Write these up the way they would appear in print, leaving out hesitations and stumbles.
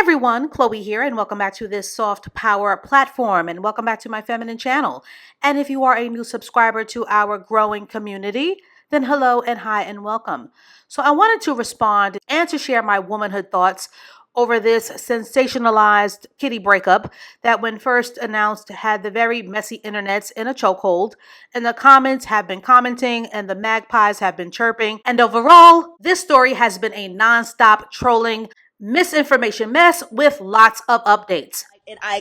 everyone, Chloe here, and welcome back to this soft power platform, and welcome back to my feminine channel. And if you are a new subscriber to our growing community, then hello and hi and welcome. So I wanted to respond and to share my womanhood thoughts over this sensationalized kitty breakup that when first announced had the very messy internets in a chokehold, and the comments have been commenting and the magpies have been chirping, and overall this story has been a non-stop trolling misinformation mess with lots of updates.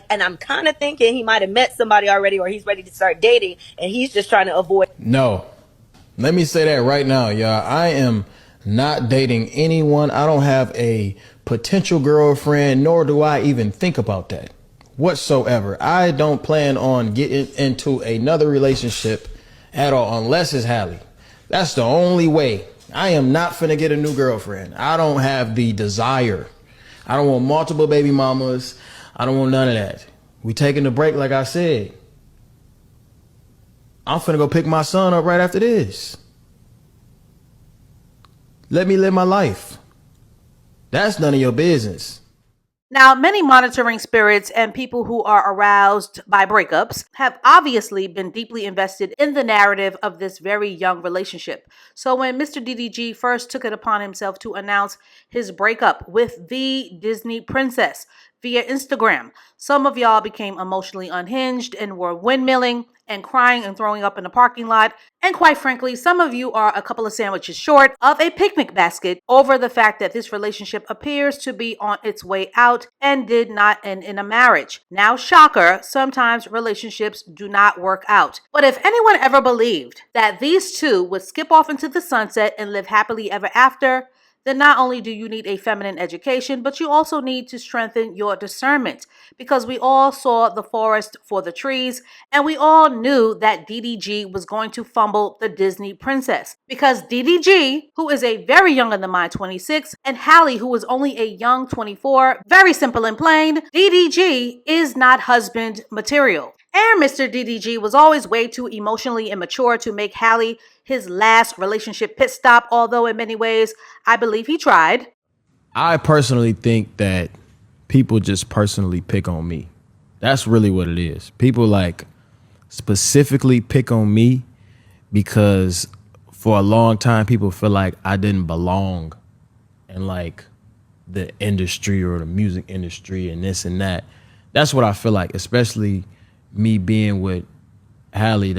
And I'm kind of thinking he might have met somebody already, or he's ready to start dating, and he's just trying to avoid. No, let me say that right now, y'all. I am not dating anyone. I don't have a potential girlfriend, nor do I even think about that whatsoever. I don't plan on getting into another relationship at all unless it's Hallie. That's the only way. I am not finna get a new girlfriend. I don't have the desire. I don't want multiple baby mamas. I don't want none of that. We taking the break, like I said. I'm finna go pick my son up right after this. Let me live my life. That's none of your business. Now, many monitoring spirits and people who are aroused by breakups have obviously been deeply invested in the narrative of this very young relationship. So when Mr. DDG first took it upon himself to announce his breakup with the Disney princess via Instagram, some of y'all became emotionally unhinged and were windmilling and crying and throwing up in the parking lot. And quite frankly, some of you are a couple of sandwiches short of a picnic basket over the fact that this relationship appears to be on its way out and did not end in a marriage. Now, shocker, sometimes relationships do not work out. But if anyone ever believed that these two would skip off into the sunset and live happily ever after, then not only do you need a feminine education, but you also need to strengthen your discernment, because we all saw the forest for the trees, and we all knew that DDG was going to fumble the Disney princess, because DDG, who is a very young in the mind 26, and Hallie, who is only a young 24, very simple and plain, DDG is not husband material. And Mr. DDG was always way too emotionally immature to make Hallie his last relationship pit stop, although in many ways, I believe he tried. I personally think that people just personally pick on me. That's really what it is. People like specifically pick on me because for a long time, people feel like I didn't belong in like the industry or the music industry and this and that. That's what I feel like, especially me being with Hallie.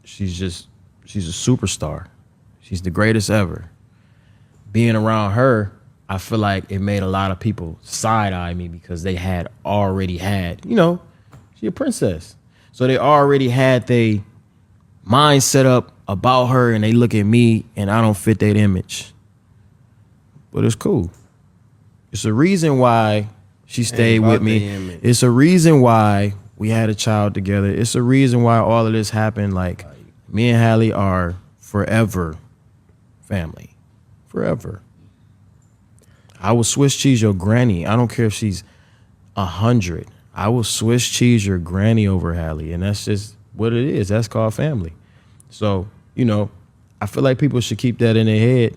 She's a superstar. She's the greatest ever. Being around her, I feel like it made a lot of people side-eye me because they had already had, she's a princess. So they already had their mind set up about her, and they look at me and I don't fit that image. But it's cool. It's a reason why she stayed with me. It's a reason why we had a child together. It's a reason why all of this happened. Like, me and Hallie are forever family. Forever. I will Swiss cheese your granny. I don't care if she's 100. I will Swiss cheese your granny over Hallie. And that's just what it is. That's called family. So, I feel like people should keep that in their head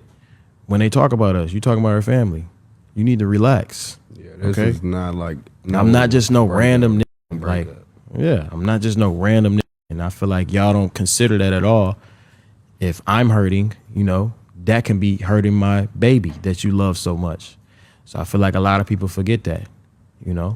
when they talk about us. You talking about our family. You need to relax. Yeah, this is not like... I'm not just no random nigga. Like, yeah, I'm not just no random nigga. And I feel like y'all don't consider that at all. If I'm hurting, that can be hurting my baby that you love so much. So I feel like a lot of people forget that, Yeah.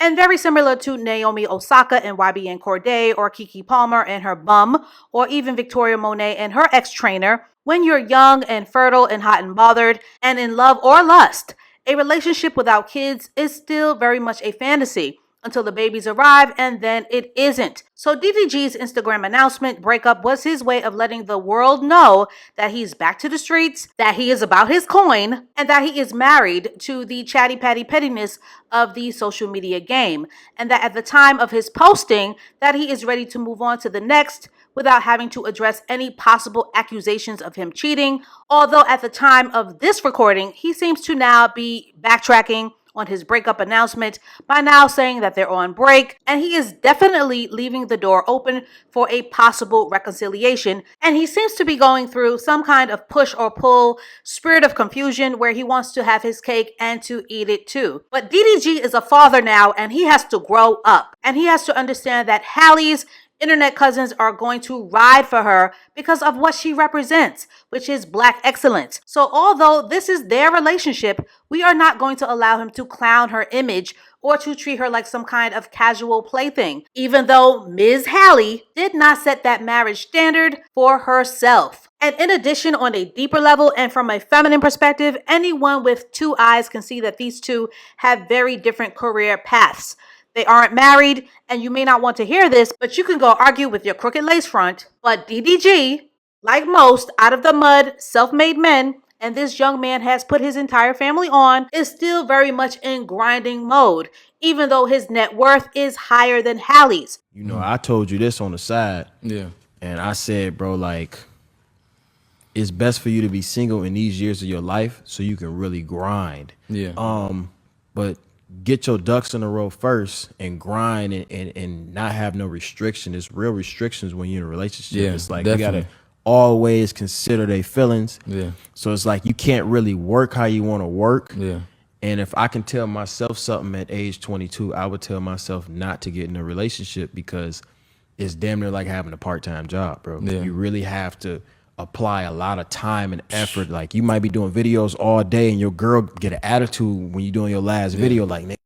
And very similar to Naomi Osaka and YBN Corday, or Keke Palmer and her bum, or even Victoria Monet and her ex-trainer, when you're young and fertile and hot and bothered and in love or lust, a relationship without kids is still very much a fantasy until the babies arrive, and then it isn't. So DDG's Instagram announcement breakup was his way of letting the world know that he's back to the streets, that he is about his coin, and that he is married to the chatty patty pettiness of the social media game, and that at the time of his posting, that he is ready to move on to the next without having to address any possible accusations of him cheating. Although at the time of this recording, he seems to now be backtracking on his breakup announcement by now saying that they're on break, and he is definitely leaving the door open for a possible reconciliation. And he seems to be going through some kind of push or pull spirit of confusion where he wants to have his cake and to eat it too. But DDG is a father now, and he has to grow up, and he has to understand that Hallie's internet cousins are going to ride for her because of what she represents, which is Black excellence. So although this is their relationship, we are not going to allow him to clown her image or to treat her like some kind of casual plaything, even though Ms. Hallie did not set that marriage standard for herself. And in addition, on a deeper level and from a feminine perspective, anyone with two eyes can see that these two have very different career paths. They aren't married, and you may not want to hear this, but you can go argue with your crooked lace front. But DDG, like most out of the mud, self-made men, and this young man has put his entire family on, is still very much in grinding mode, even though his net worth is higher than Hallie's. You know, I told you this on the side. Yeah. And I said, bro, like, it's best for you to be single in these years of your life so you can really grind. Yeah. But get your ducks in a row first and grind and not have no restriction. There's real restrictions when you're in a relationship. Yeah, it's like definitely. you gotta always consider their feelings. Yeah. So it's like you can't really work how you want to work. Yeah. And if I can tell myself something at age 22, I would tell myself not to get in a relationship because it's damn near like having a part-time job, bro. Yeah. You really have to apply a lot of time and effort. Like you might be doing videos all day and your girl get an attitude when you're doing your last video, like, nigga,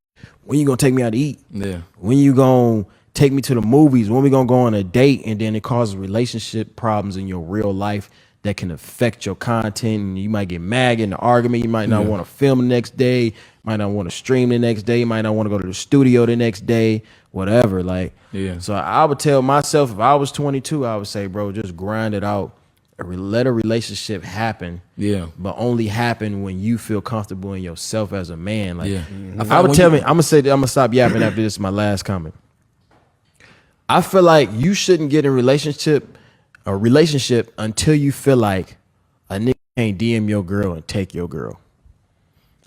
when you gonna take me out to eat? Yeah. When you gonna take me to the movies? When we gonna go on a date? And then it causes relationship problems in your real life that can affect your content, and you might get mad in the argument. You might not want to film the next day, might not want to stream the next day, you might not want to go to the studio the next day, whatever. Like, so I would tell myself if I was 22, I would say, bro, just grind it out. Let a relationship happen, but only happen when you feel comfortable in yourself as a man. Like, I would tell me, I'm gonna stop yapping after this. My last comment. I feel like you shouldn't get in a relationship until you feel like a nigga can't DM your girl and take your girl.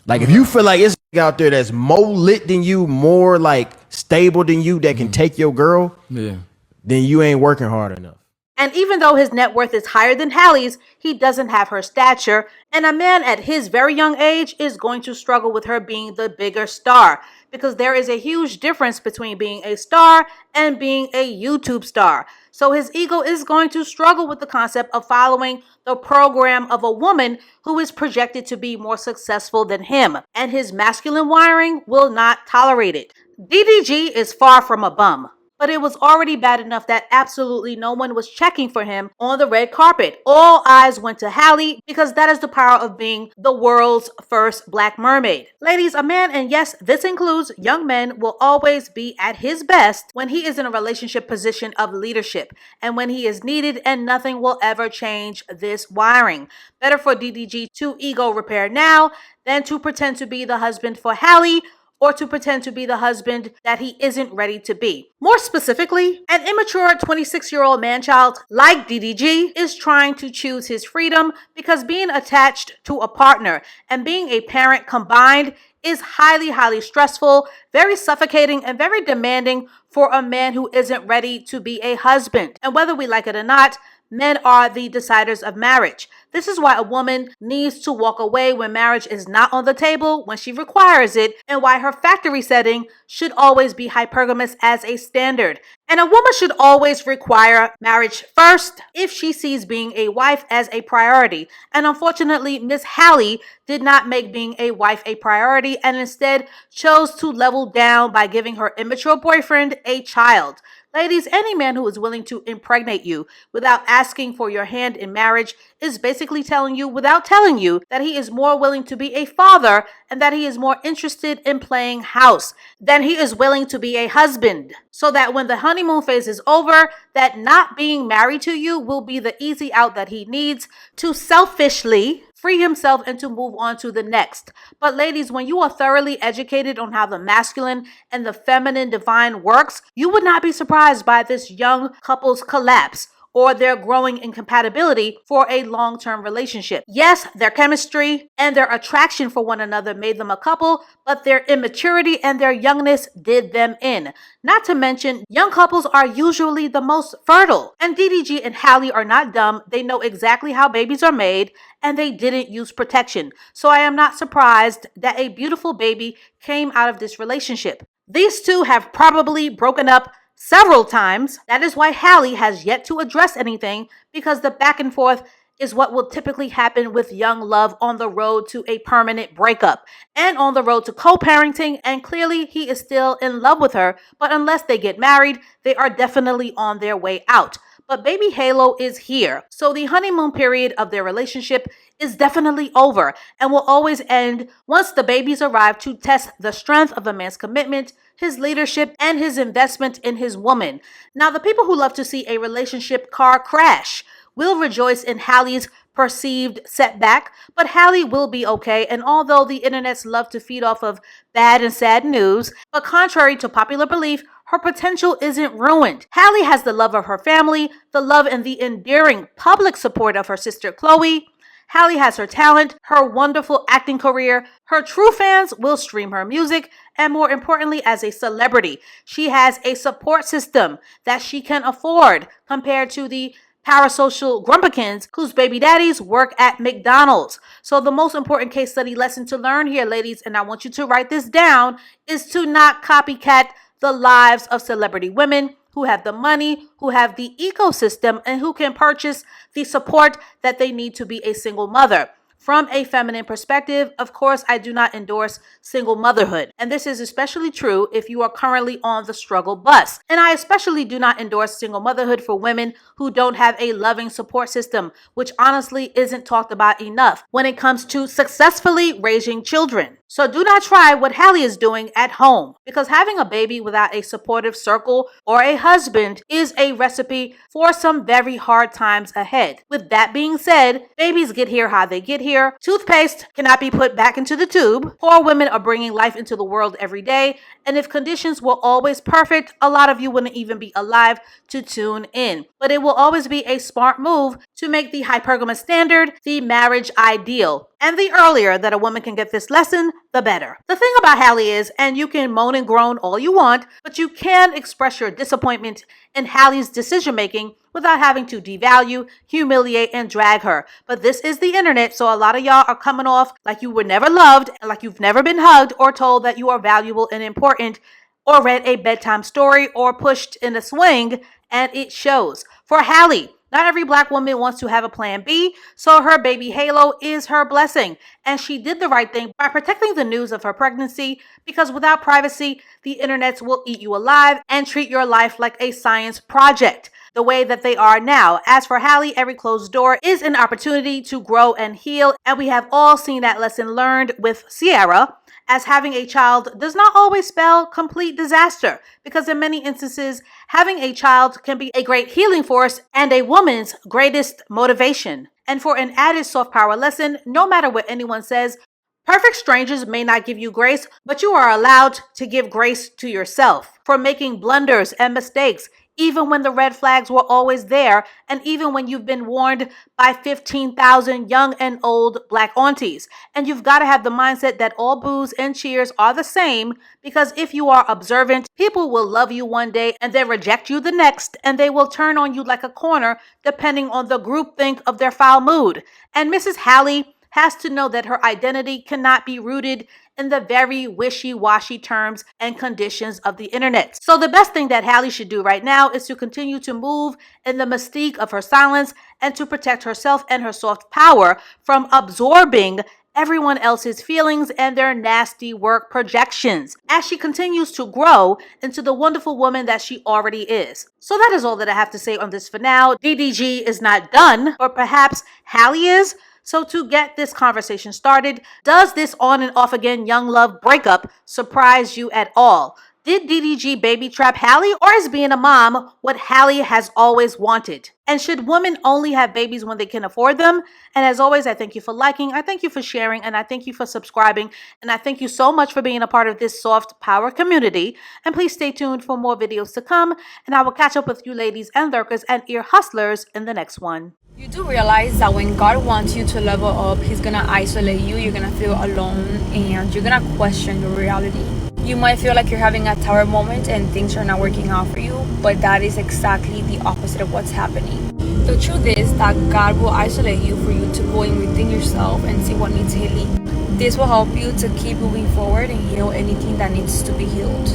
Like if you feel like it's a nigga out there that's more lit than you, more like stable than you, that can take your girl, then you ain't working hard enough. And even though his net worth is higher than Hallie's, he doesn't have her stature. And a man at his very young age is going to struggle with her being the bigger star, because there is a huge difference between being a star and being a YouTube star. So his ego is going to struggle with the concept of following the program of a woman who is projected to be more successful than him. And his masculine wiring will not tolerate it. DDG is far from a bum. But it was already bad enough that absolutely no one was checking for him on the red carpet. All eyes went to Hallie because that is the power of being the world's first Black mermaid. Ladies, a man, and yes, this includes young men, will always be at his best when he is in a relationship position of leadership and when he is needed, and nothing will ever change this wiring. Better for DDG to ego repair now than to pretend to be the husband for Hallie, or to pretend to be the husband that he isn't ready to be. More specifically, an immature 26-year-old man-child like DDG is trying to choose his freedom because being attached to a partner and being a parent combined is highly, highly stressful, very suffocating, and very demanding for a man who isn't ready to be a husband. And whether we like it or not, men are the deciders of marriage. This is why a woman needs to walk away when marriage is not on the table, when she requires it, and why her factory setting should always be hypergamous as a standard. And a woman should always require marriage first if she sees being a wife as a priority. And unfortunately, Miss Hallie did not make being a wife a priority and instead chose to level down by giving her immature boyfriend a child. Ladies, any man who is willing to impregnate you without asking for your hand in marriage is basically telling you without telling you that he is more willing to be a father and that he is more interested in playing house than he is willing to be a husband. So that when the honeymoon phase is over, that not being married to you will be the easy out that he needs to selfishly free himself and to move on to the next. But ladies, when you are thoroughly educated on how the masculine and the feminine divine works, you would not be surprised by this young couple's collapse, or their growing incompatibility for a long-term relationship. Yes, their chemistry and their attraction for one another made them a couple, but their immaturity and their youngness did them in. Not to mention, young couples are usually the most fertile. And DDG and Hallie are not dumb. They know exactly how babies are made, and they didn't use protection. So I am not surprised that a beautiful baby came out of this relationship. These two have probably broken up several times. That is why Hallie has yet to address anything, because the back and forth is what will typically happen with young love on the road to a permanent breakup and on the road to co-parenting. And clearly he is still in love with her, but unless they get married, they are definitely on their way out. But baby Halo is here. So the honeymoon period of their relationship is definitely over and will always end once the babies arrive to test the strength of a man's commitment, his leadership, and his investment in his woman. Now, the people who love to see a relationship car crash will rejoice in Hallie's perceived setback, but Hallie will be okay. And although the internets love to feed off of bad and sad news, but contrary to popular belief, her potential isn't ruined. Hallie has the love of her family, the love and the endearing public support of her sister Chloe. Hallie has her talent, her wonderful acting career. Her true fans will stream her music, and more importantly, as a celebrity, she has a support system that she can afford compared to the parasocial grumpikins whose baby daddies work at McDonald's. So the most important case study lesson to learn here, ladies, and I want you to write this down, is to not copycat the lives of celebrity women who have the money, who have the ecosystem, and who can purchase the support that they need to be a single mother. From a feminine perspective, of course, I do not endorse single motherhood. And this is especially true if you are currently on the struggle bus. And I especially do not endorse single motherhood for women who don't have a loving support system, which honestly isn't talked about enough when it comes to successfully raising children. So do not try what Hallie is doing at home, because having a baby without a supportive circle or a husband is a recipe for some very hard times ahead. With that being said, babies get here how they get here. Toothpaste cannot be put back into the tube. Poor women are bringing life into the world every day, and if conditions were always perfect, a lot of you wouldn't even be alive to tune in. But it will always be a smart move to make the hypergamous standard the marriage ideal. And the earlier that a woman can get this lesson, the better. The thing about Hallie is, and you can moan and groan all you want, but you can express your disappointment in Hallie's decision making without having to devalue, humiliate, and drag her. But this is the internet, so a lot of y'all are coming off like you were never loved, like you've never been hugged or told that you are valuable and important, or read a bedtime story or pushed in a swing, and it shows. For Hallie, not every black woman wants to have a plan B, so her baby Halo is her blessing. And she did the right thing by protecting the news of her pregnancy, because without privacy, the internets will eat you alive and treat your life like a science project, the way that they are now. As for Hallie, every closed door is an opportunity to grow and heal, and we have all seen that lesson learned with Sierra, as having a child does not always spell complete disaster, because in many instances, having a child can be a great healing force and a woman's greatest motivation. And for an added soft power lesson, no matter what anyone says, perfect strangers may not give you grace, but you are allowed to give grace to yourself for making blunders and mistakes, even when the red flags were always there, and even when you've been warned by 15,000 young and old black aunties. And you've got to have the mindset that all boos and cheers are the same, because if you are observant, people will love you one day and then reject you the next, and they will turn on you like a corner depending on the groupthink of their foul mood. And Mrs. Hallie has to know that her identity cannot be rooted in the very wishy-washy terms and conditions of the internet. So the best thing that Hallie should do right now is to continue to move in the mystique of her silence and to protect herself and her soft power from absorbing everyone else's feelings and their nasty work projections as she continues to grow into the wonderful woman that she already is. So that is all that I have to say on this for now. DDG is not done, or perhaps Hallie is. So to get this conversation started, does this on and off again young love breakup surprise you at all? Did DDG baby trap Hallie, or is being a mom what Hallie has always wanted? And should women only have babies when they can afford them? And as always, I thank you for liking, I thank you for sharing, and I thank you for subscribing. And I thank you so much for being a part of this soft power community. And please stay tuned for more videos to come. And I will catch up with you ladies and lurkers and ear hustlers in the next one. You do realize that when God wants you to level up, He's gonna isolate you, you're gonna feel alone, and you're gonna question your reality. You might feel like you're having a tower moment and things are not working out for you, but that is exactly the opposite of what's happening. The truth is that God will isolate you for you to go in within yourself and see what needs healing. This will help you to keep moving forward and heal anything that needs to be healed.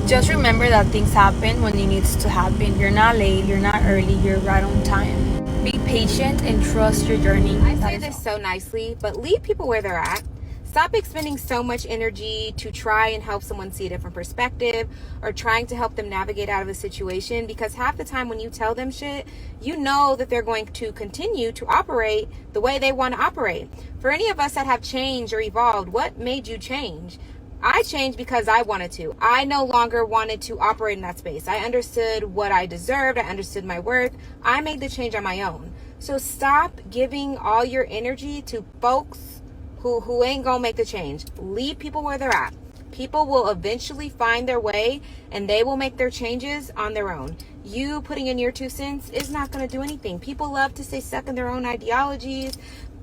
Just remember that things happen when it needs to happen. You're not late, you're not early, you're right on time. Be patient and trust your journey. I say this so nicely, but leave people where they're at. Stop expending so much energy to try and help someone see a different perspective or trying to help them navigate out of a situation, because half the time when you tell them shit, you know that they're going to continue to operate the way they want to operate. For any of us that have changed or evolved, what made you change? I changed because I wanted to. I no longer wanted to operate in that space. I understood what I deserved. I understood my worth. I made the change on my own. So stop giving all your energy to folks who ain't gonna make the change. Leave people where they're at. People will eventually find their way and they will make their changes on their own. You putting in your 2 cents is not gonna do anything. People love to stay stuck in their own ideologies,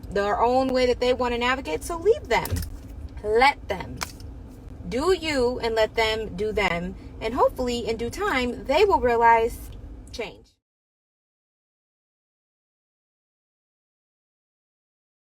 their own way that they want to navigate. So leave them. Let them. Do you and let them do them. And hopefully in due time, they will realize change.